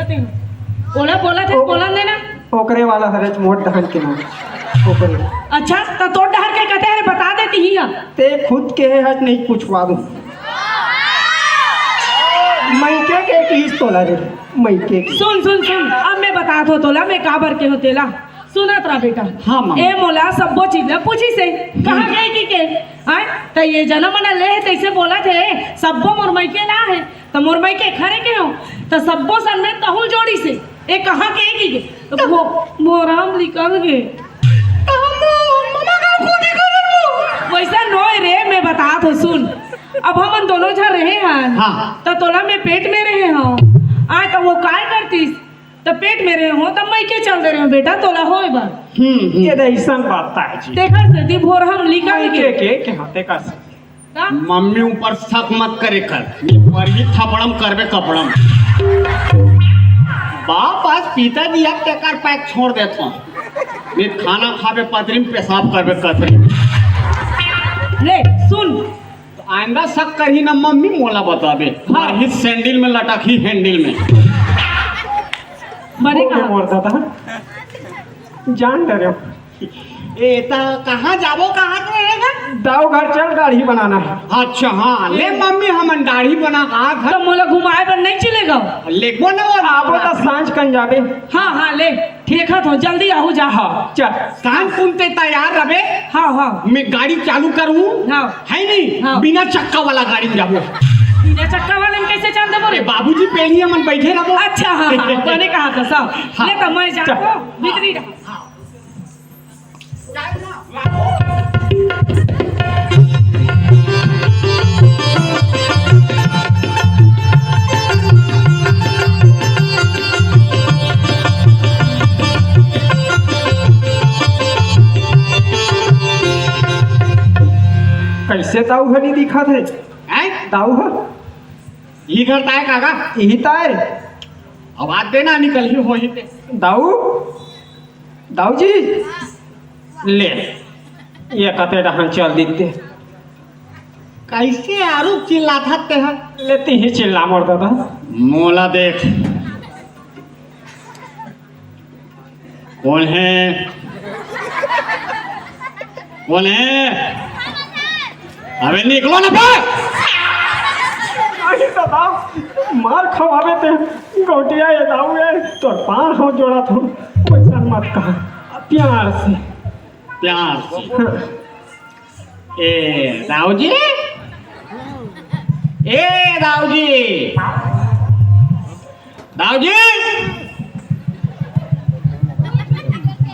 करते हो? बोला बोला थे बोला देना ओकरे वाला हरच मोट दहन के नाम ओकरे। अच्छा तो तोड़ डहर के कहते हैं बता देती ही है ते खुद के हज नहीं पूछवा दूं मैके के किस तोला रे मैके की। सुन सुन सुन अब मैं बता दो तोला मैं काबर के होतेला सुना तरा बेटा। हाँ माँ। ए मोला सबो चीज ना पूछी से कहाँ गए की के आय तो ये जन्म मना ले है तैसे बोला थे सबो मुरमई के ना है तो मुरमई के खरे के हो तो सबो सन में तहु जोड़ी से ए कहाँ के की के तो वो मोराम निकल गए वैसा नोय रे मैं बता तो सुन अब हम दोनों जहाँ रहे हैं हाँ। तो तोला में पेट में रहे हो आय तो वो काय करती तो पेट में रहे हो तब मैं के चल दे रहे हो बेटा तोला होए बार ये ऐसा बात है जी देखा से दी भोर हम निकल मैके के के हाथे का ना? मम्मी ऊपर शक मत करे कर वही थपड़म करबे कपड़म बाप आज पिता दिया टेकर पैक छोड़ देता मैं खाना खाबे पतरी में पेशाब करबे कतरी ले सुन तो आइंदा शक करही ना मम्मी मोला बताबे हाँ। ही सैंडल में लटकी हैंडल में बने कहाँ कहा मोर दादा जान डरे ए ता कहाँ जाबो कहाँ रहेगा दाव घर चल दाढ़ी बनाना है। अच्छा हाँ ले मम्मी हमन दाढ़ी बना कहाँ तो घर मोला घुमाए पर नहीं चलेगा लेको ना वो आबो तो सांझ कन जाबे। हाँ हाँ ले देखा तो जल्दी आहू जा हाँ चल कान कुनते तैयार रहे हाँ हाँ मैं गाड़ी चालू करूँ हाँ। है नहीं हाँ। बिना चक्का वाला गाड़ी में जाबो बिना चक्का वाले में कैसे चल दे बोले बाबूजी पहले हमन बैठे रहो अच्छा हाँ हाँ बने कहा था सब हाँ। ले तो मैं जाऊँ भीतरी रहा कैसे दाऊ घड़ी दिखा थे हैं दाऊ है ये घर ताए काका यही तार आवाज देना निकल ही हो ही पे दाऊ दाऊ जी ले ये कते रहन चल दीते कैसे आरू चिल्लाता ते हैं लेते ही चिल्ला मोर दादा। मोला देख कौन है कौन है अबे निकलो ना बे अरे दादा मार खवावे ते गोटिया ये दाऊ है तो पार हो जोड़ा तो वैसा मत कहा प्यार से प्यार से ए रावजी ए रावजी रावजी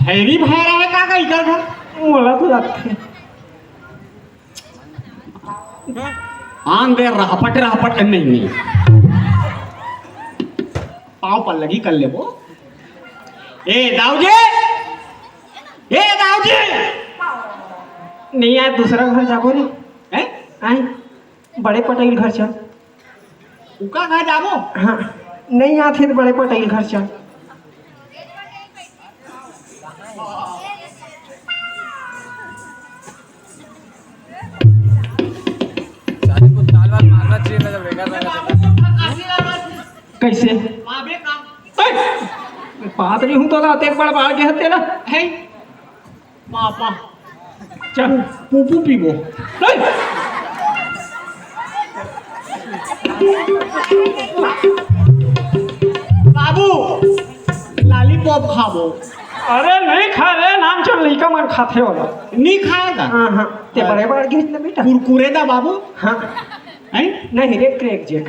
हैरी भाई रहे काका इधर घर मोला तो लगते आंग दे रहपट नहीं पाँव पर लगी कर ले वो ए दाऊजी नहीं आए दूसरा घर जाबो रे हैं आए बड़े पटेल घर चल। उका कहाँ जाबो हाँ नहीं आते तो बड़े पटेल घर चल। कैसे बाबे का पादरी हूँ तो लाते एक बड़ा बाढ़ के हत्ते ना है पापा चल पूपू पीबो बाबू लॉलीपॉप खाबो अरे नहीं खा रहे नाम चल लइका मन खाते वाला। नहीं खाएगा हाँ हाँ ते बड़े बाढ़ के ना बेटा कुरकुरे दा बाबू हाँ हैं नहीं रे क्रैक जैक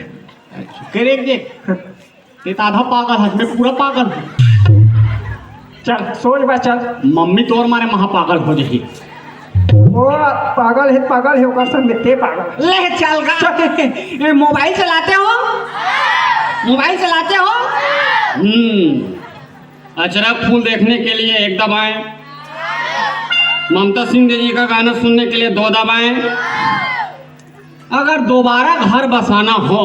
करेक देख हाँ। ते तो आधा पागल है मैं पूरा पागल हूँ चल सोच बा चल मम्मी तोर मारे महा पागल हो जाएगी वो पागल है ओकर संग में ते पागल है। ले चल का मोबाइल चलाते हो अचरक फूल देखने के लिए एक दबाएं ममता सिंह जी का गाना सुनने के लिए 2 दबाएं अगर दोबारा घर बसाना हो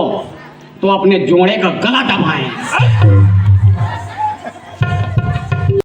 तो अपने जोड़े का गला दबाएं